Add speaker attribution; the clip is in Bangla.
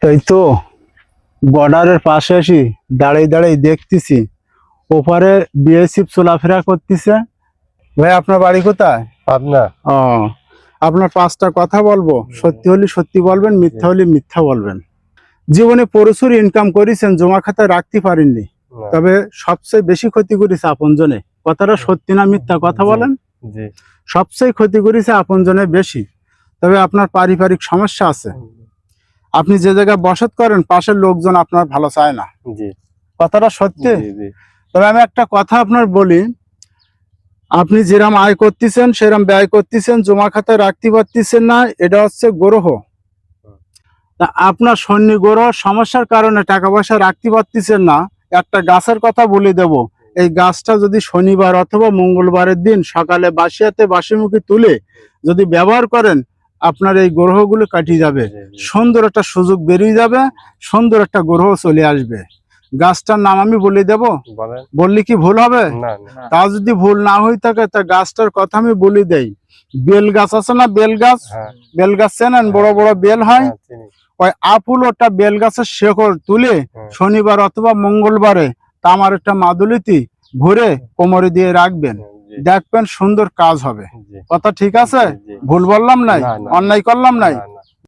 Speaker 1: এই তো বর্ডারের পাশে আসি দাঁড়িয়ে দাঁড়িয়ে দেখতেছি ওপারে বিএসএফ চলাফেরা করতেছে। ভাই আপনার বাড়ি কোথায়?
Speaker 2: আপনার
Speaker 1: ও, আপনার পাঁচটা কথা বলবো, সত্যি হলে সত্যি বলবেন, মিথ্যা হলে মিথ্যা বলবেন। জীবনে প্রচুর ইনকাম করেছেন, জমা খাতায় রাখতে পারেননি, তবে সবচেয়ে বেশি ক্ষতি করেছে আপনজনে। কথাটা সত্যি না মিথ্যা কথা বলেন?
Speaker 2: জি
Speaker 1: সবচেয়ে ক্ষতি করেছে আপনজনে বেশি। তবে আপনার পারিবারিক সমস্যা আছে, আপনি যে জায়গায় বসত করেন পাশের লোকজন আপনার ভালো চায় না।
Speaker 2: জি
Speaker 1: কথাটা সত্যি।
Speaker 2: জি জি
Speaker 1: তবে আমি একটা কথা আপনার বলি, আপনি যেরাম আয় করতেছেন সেরাম ব্যয় করতেছেন, জমা খাতায় রাখতে পারতেছেন না, এটা হচ্ছে গ্রহ। তা আপনার শনি গ্রহ সমস্যার কারণে টাকা পয়সা রাখতে পারতেছেন না। একটা গাছের কথা বলে দেব, এই গাছটা যদি শনিবার অথবা মঙ্গলবারের দিন সকালে বাসিয়াতে বাসিমুখী তুলে যদি ব্যবহার করেন, আপনার এই গ্রহগুলো কাটিয়ে যাবে, সুন্দর একটা সুযোগ বেরিয়ে যাবে, সুন্দর একটা গ্রহ চলে আসবে। গাছটার নাম আমি বলে দেব,
Speaker 2: বলেন।
Speaker 1: বললে কি ভুল হবে?
Speaker 2: না না
Speaker 1: তা যদি ভুল না হয়ে থাকে তা গাছটার কথা আমি বলে দেই। বেল গাছ আছে না, বেল গাছ?
Speaker 2: হ্যাঁ
Speaker 1: বেল গাছ চেনেন? বড় বড় বেল হয়।
Speaker 2: হ্যাঁ, চিনি।
Speaker 1: ওই আফুল ওটা বেল গাছের শেকড় তুলে শনিবার অথবা মঙ্গলবারে তামার একটা মাদুলিতে ভরে কোমরে দিয়ে রাখবেন,
Speaker 2: জি,
Speaker 1: দেখবেন সুন্দর কাজ হবে।
Speaker 2: জি,
Speaker 1: কথা ঠিক আছে?
Speaker 2: জি, জি।
Speaker 1: ভুল বললাম নাই?
Speaker 2: না, না।
Speaker 1: অন্যায় করলাম নাই?
Speaker 2: না, না।